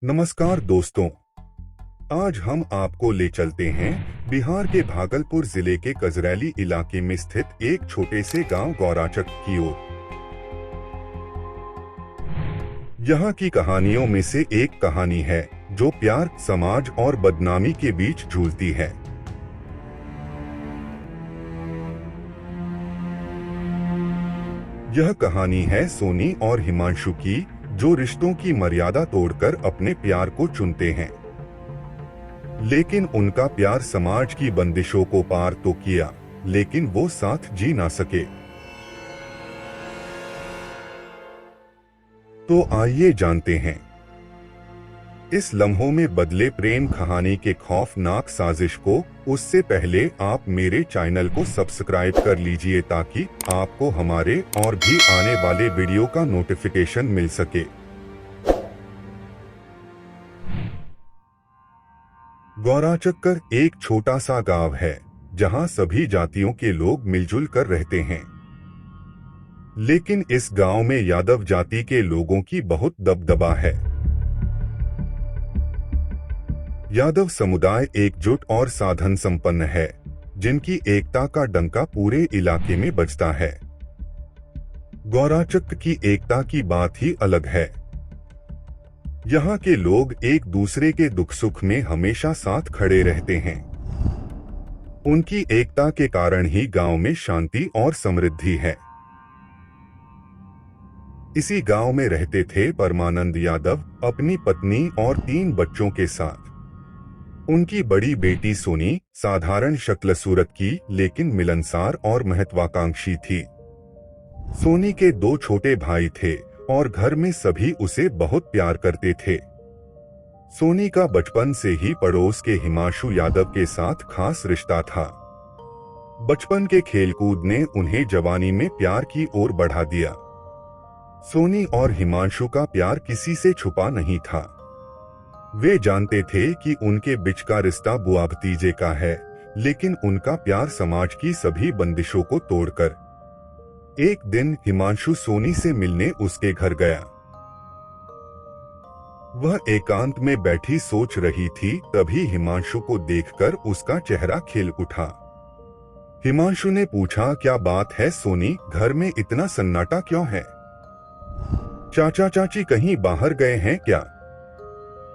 नमस्कार दोस्तों। आज हम आपको ले चलते हैं बिहार के भागलपुर जिले के कजरैली इलाके में स्थित एक छोटे से गांव गौराचक की ओर। यहाँ की कहानियों में से एक कहानी है जो प्यार, समाज और बदनामी के बीच झूलती है। यह कहानी है सोनी और हिमांशु की, जो रिश्तों की मर्यादा तोड़कर अपने प्यार को चुनते हैं। लेकिन उनका प्यार समाज की बंदिशों को पार तो किया, लेकिन वो साथ जी ना सके। तो आइए जानते हैं इस लम्हों में बदले प्रेम कहानी के खौफनाक साजिश को। उससे पहले आप मेरे चैनल को सब्सक्राइब कर लीजिए ताकि आपको हमारे और भी आने वाले वीडियो का नोटिफिकेशन मिल सके। गौराचक्कर एक छोटा सा गांव है जहां सभी जातियों के लोग मिलजुल कर रहते हैं। लेकिन इस गांव में यादव जाति के लोगों की बहुत दबदबा है। यादव समुदाय एकजुट और साधन संपन्न है, जिनकी एकता का डंका पूरे इलाके में बजता है। गौराचक्कर की एकता की बात ही अलग है। यहाँ के लोग एक दूसरे के दुख सुख में हमेशा साथ खड़े रहते हैं। उनकी एकता के कारण ही गांव में शांति और समृद्धि है। इसी गांव में रहते थे परमानंद यादव अपनी पत्नी और 3 बच्चों के साथ। उनकी बड़ी बेटी सोनी साधारण शक्ल सूरत की, लेकिन मिलनसार और महत्वाकांक्षी थी। सोनी के 2 छोटे भाई थे और घर में सभी उसे बहुत प्यार करते थे। सोनी का बचपन से ही पड़ोस के हिमांशु यादव के साथ खास रिश्ता था। बचपन के खेलकूद ने उन्हें जवानी में प्यार की ओर बढ़ा दिया। सोनी और हिमांशु का प्यार किसी से छुपा नहीं था। वे जानते थे कि उनके बीच का रिश्ता बुआ भतीजे का है, लेकिन उनका प्यार समाज की सभी बंदिशों को तोड़कर। एक दिन हिमांशु सोनी से मिलने उसके घर गया। वह एकांत में बैठी सोच रही थी, तभी हिमांशु को देखकर उसका चेहरा खिल उठा। हिमांशु ने पूछा, क्या बात है सोनी, घर में इतना सन्नाटा क्यों है? चाचा चाची कहीं बाहर गए हैं क्या?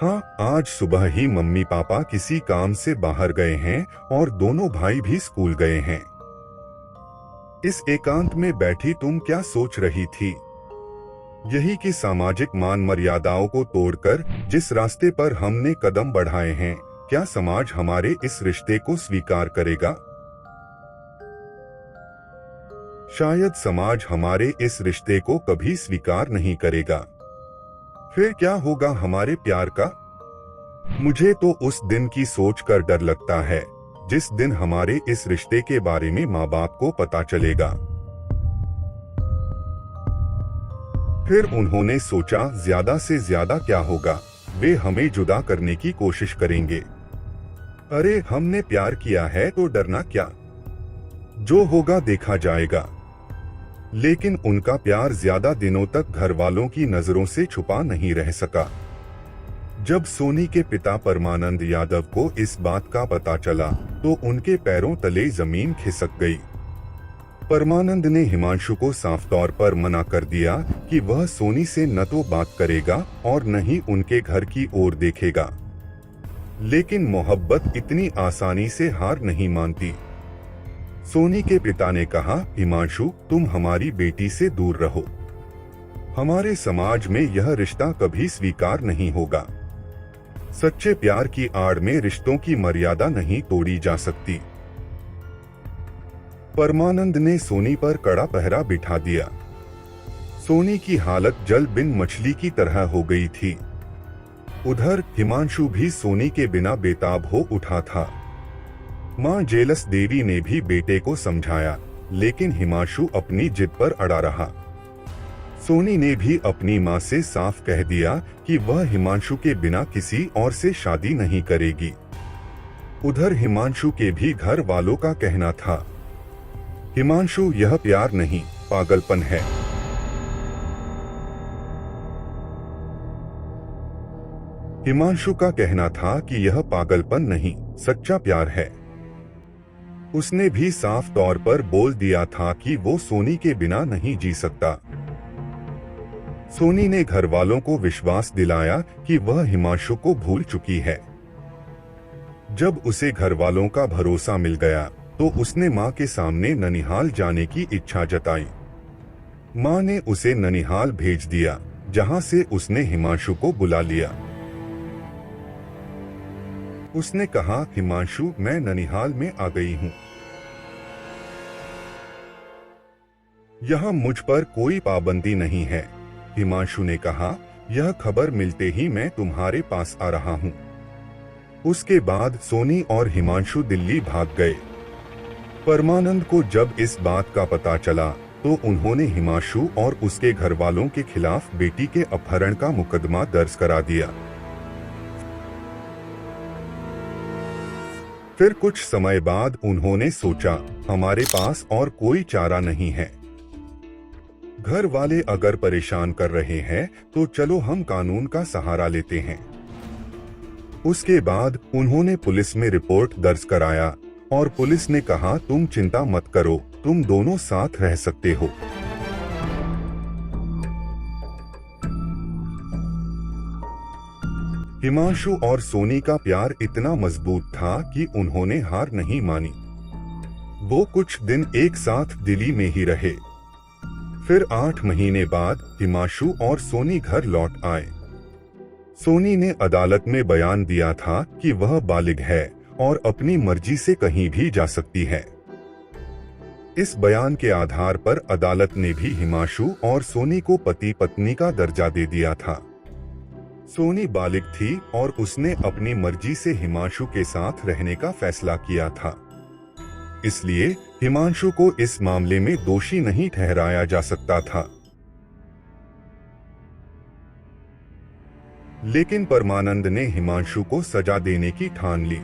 हाँ, आज सुबह ही मम्मी पापा किसी काम से बाहर गए हैं और दोनों भाई भी स्कूल गए हैं। इस एकांत में बैठी तुम क्या सोच रही थी? यही कि सामाजिक मान मर्यादाओं को तोड़कर जिस रास्ते पर हमने कदम बढ़ाए हैं, क्या समाज हमारे इस रिश्ते को स्वीकार करेगा? शायद समाज हमारे इस रिश्ते को कभी स्वीकार नहीं करेगा। फिर क्या होगा हमारे प्यार का? मुझे तो उस दिन की सोचकर डर लगता है जिस दिन हमारे इस रिश्ते के बारे में माँ बाप को पता चलेगा। फिर उन्होंने सोचा, ज्यादा से ज्यादा क्या होगा, वे हमें जुदा करने की कोशिश करेंगे। अरे हमने प्यार किया है तो डरना क्या, जो होगा देखा जाएगा। लेकिन उनका प्यार ज्यादा दिनों तक घर वालों की नजरों से छुपा नहीं रह सका। जब सोनी के पिता परमानंद यादव को इस बात का पता चला तो उनके पैरों तले जमीन खिसक गई। परमानंद ने हिमांशु को साफ तौर पर मना कर दिया कि वह सोनी से न तो बात करेगा और न ही उनके घर की ओर देखेगा। लेकिन मोहब्बत इतनी आसानी से हार नहीं मानती। सोनी के पिता ने कहा, हिमांशु तुम हमारी बेटी से दूर रहो। हमारे समाज में यह रिश्ता कभी स्वीकार नहीं होगा। सच्चे प्यार की आड़ में रिश्तों की मर्यादा नहीं तोड़ी जा सकती। परमानंद ने सोनी पर कड़ा पहरा बिठा दिया। सोनी की हालत जल बिन मछली की तरह हो गई थी। उधर हिमांशु भी सोनी के बिना बेताब हो उठा था। मां जेलस देवी ने भी बेटे को समझाया, लेकिन हिमांशु अपनी जिद पर अड़ा रहा। सोनी ने भी अपनी मां से साफ कह दिया कि वह हिमांशु के बिना किसी और से शादी नहीं करेगी। उधर हिमांशु के भी घर वालों का कहना था, हिमांशु यह प्यार नहीं, पागलपन है। हिमांशु का कहना था कि यह पागलपन नहीं, सच्चा प्यार है। उसने भी साफ तौर पर बोल दिया था कि वो सोनी के बिना नहीं जी सकता। सोनी ने घर वालों को विश्वास दिलाया कि वह हिमांशु को भूल चुकी है। जब उसे घर वालों का भरोसा मिल गया तो उसने मां के सामने ननिहाल जाने की इच्छा जताई। मां ने उसे ननिहाल भेज दिया, जहां से उसने हिमांशु को बुला लिया। उसने कहा, हिमांशु, मैं ननिहाल में आ गई हूं। यहां मुझ पर कोई पाबंदी नहीं है। हिमांशु ने कहा, यह खबर मिलते ही मैं तुम्हारे पास आ रहा हूं। उसके बाद सोनी और हिमांशु दिल्ली भाग गए। परमानंद को जब इस बात का पता चला तो उन्होंने हिमांशु और उसके घर वालों के खिलाफ बेटी के अपहरण का मुकदमा दर्ज करा दिया। फिर कुछ समय बाद उन्होंने सोचा, हमारे पास और कोई चारा नहीं है। घर वाले अगर परेशान कर रहे हैं तो चलो हम कानून का सहारा लेते हैं। उसके बाद उन्होंने पुलिस में रिपोर्ट दर्ज कराया और पुलिस ने कहा, तुम चिंता मत करो, तुम दोनों साथ रह सकते हो। हिमांशु और सोनी का प्यार इतना मजबूत था कि उन्होंने हार नहीं मानी। वो कुछ दिन एक साथ दिल्ली में ही रहे। फिर 8 महीने बाद हिमांशु और सोनी घर लौट आए। सोनी ने अदालत में बयान दिया था कि वह बालिग है और अपनी मर्जी से कहीं भी जा सकती है। इस बयान के आधार पर अदालत ने भी हिमांशु और सोनी को पति पत्नी का दर्जा दे दिया था। सोनी बालिग थी और उसने अपनी मर्जी से हिमांशु के साथ रहने का फैसला किया था। इसलिए हिमांशु को इस मामले में दोषी नहीं ठहराया जा सकता था। लेकिन परमानंद ने हिमांशु को सजा देने की ठान ली।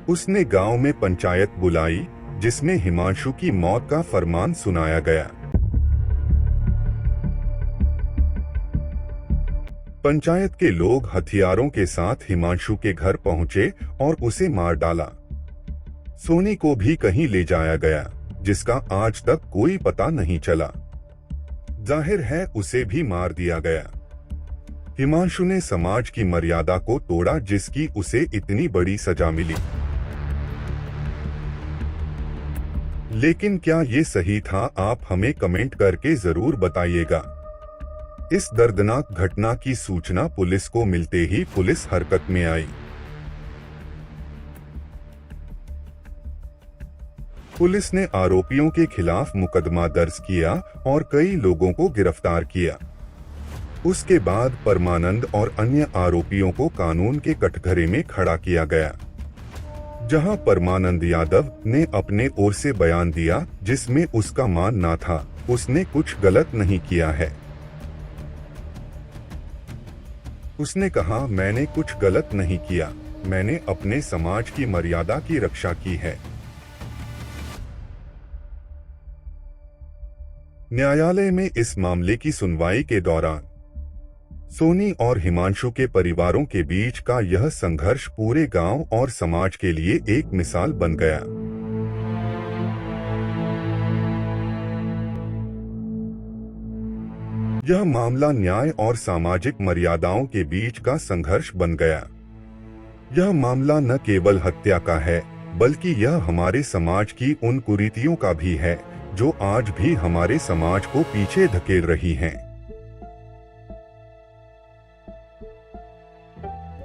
उसने गांव में पंचायत बुलाई, जिसमें हिमांशु की मौत का फरमान सुनाया गया। पंचायत के लोग हथियारों के साथ हिमांशु के घर पहुंचे और उसे मार डाला। सोनी को भी कहीं ले जाया गया, जिसका आज तक कोई पता नहीं चला। जाहिर है उसे भी मार दिया गया। हिमांशु ने समाज की मर्यादा को तोड़ा, जिसकी उसे इतनी बड़ी सजा मिली। लेकिन क्या ये सही था? आप हमें कमेंट करके जरूर बताइएगा। इस दर्दनाक घटना की सूचना पुलिस को मिलते ही पुलिस हरकत में आई। पुलिस ने आरोपियों के खिलाफ मुकदमा दर्ज किया और कई लोगों को गिरफ्तार किया। उसके बाद परमानंद और अन्य आरोपियों को कानून के कटघरे में खड़ा किया गया, जहां परमानंद यादव ने अपने ओर से बयान दिया, जिसमें उसका मानना था उसने कुछ गलत नहीं किया है। उसने कहा, मैंने कुछ गलत नहीं किया, मैंने अपने समाज की मर्यादा की रक्षा की है। न्यायालय में इस मामले की सुनवाई के दौरान सोनी और हिमांशु के परिवारों के बीच का यह संघर्ष पूरे गांव और समाज के लिए एक मिसाल बन गया। यह मामला न्याय और सामाजिक मर्यादाओं के बीच का संघर्ष बन गया। यह मामला न केवल हत्या का है, बल्कि यह हमारे समाज की उन कुरीतियों का भी है जो आज भी हमारे समाज को पीछे धकेल रही हैं।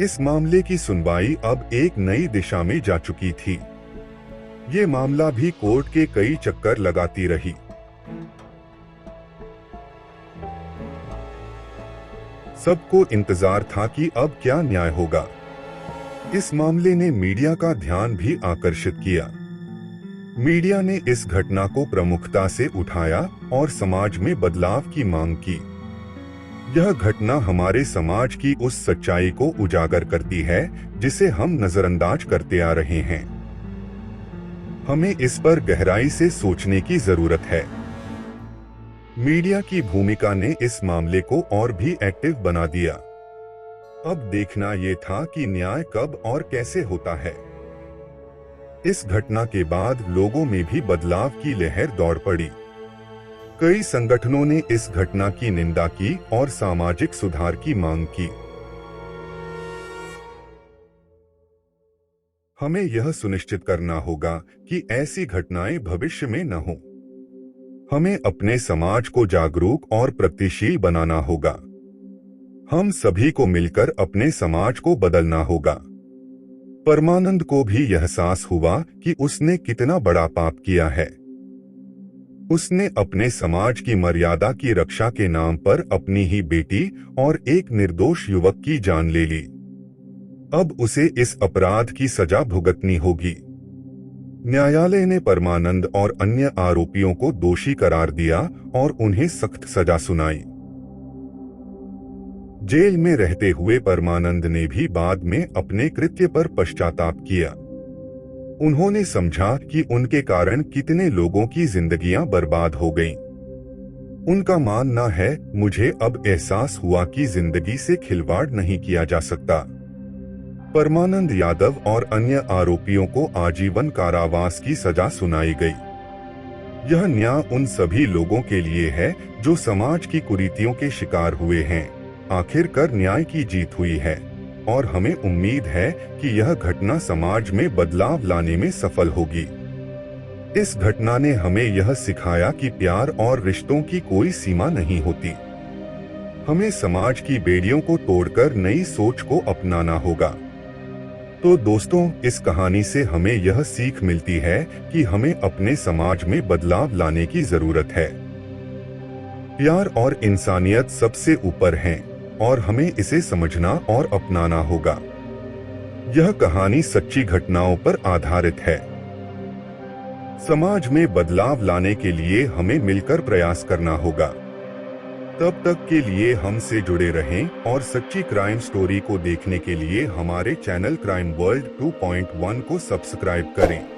इस मामले की सुनवाई अब एक नई दिशा में जा चुकी थी। ये मामला भी कोर्ट के कई चक्कर लगाती रही। सबको इंतजार था कि अब क्या न्याय होगा। इस मामले ने मीडिया का ध्यान भी आकर्षित किया। मीडिया ने इस घटना को प्रमुखता से उठाया और समाज में बदलाव की मांग की। यह घटना हमारे समाज की उस सच्चाई को उजागर करती है जिसे हम नजरअंदाज करते आ रहे हैं। हमें इस पर गहराई से सोचने की जरूरत है। मीडिया की भूमिका ने इस मामले को और भी एक्टिव बना दिया। अब देखना ये था कि न्याय कब और कैसे होता है। इस घटना के बाद लोगों में भी बदलाव की लहर दौड़ पड़ी। कई संगठनों ने इस घटना की निंदा की और सामाजिक सुधार की मांग की। हमें यह सुनिश्चित करना होगा कि ऐसी घटनाएं भविष्य में न हो। हमें अपने समाज को जागरूक और प्रगतिशील बनाना होगा। हम सभी को मिलकर अपने समाज को बदलना होगा। परमानंद को भी यह एहसास हुआ कि उसने कितना बड़ा पाप किया है। उसने अपने समाज की मर्यादा की रक्षा के नाम पर अपनी ही बेटी और एक निर्दोष युवक की जान ले ली। अब उसे इस अपराध की सजा भुगतनी होगी। न्यायालय ने परमानंद और अन्य आरोपियों को दोषी करार दिया और उन्हें सख्त सजा सुनाई। जेल में रहते हुए परमानंद ने भी बाद में अपने कृत्य पर पश्चाताप किया। उन्होंने समझा कि उनके कारण कितने लोगों की जिंदगियां बर्बाद हो गईं। उनका मानना है, मुझे अब एहसास हुआ कि जिंदगी से खिलवाड़ नहीं किया जा सकता। परमानंद यादव और अन्य आरोपियों को आजीवन कारावास की सजा सुनाई गई। यह न्याय उन सभी लोगों के लिए है जो समाज की कुरीतियों के शिकार हुए हैं। आखिरकार न्याय की जीत हुई है और हमें उम्मीद है कि यह घटना समाज में बदलाव लाने में सफल होगी। इस घटना ने हमें यह सिखाया कि प्यार और रिश्तों की कोई सीमा नहीं होती। हमें समाज की बेड़ियों को तोड़कर नई सोच को अपनाना होगा। तो दोस्तों, इस कहानी से हमें यह सीख मिलती है कि हमें अपने समाज में बदलाव लाने की जरूरत है। प्यार और इंसानियत सबसे ऊपर है और हमें इसे समझना और अपनाना होगा। यह कहानी सच्ची घटनाओं पर आधारित है। समाज में बदलाव लाने के लिए हमें मिलकर प्रयास करना होगा। तब तक के लिए हमसे जुड़े रहें और सच्ची क्राइम स्टोरी को देखने के लिए हमारे चैनल क्राइम वर्ल्ड 2.1 को सब्सक्राइब करें।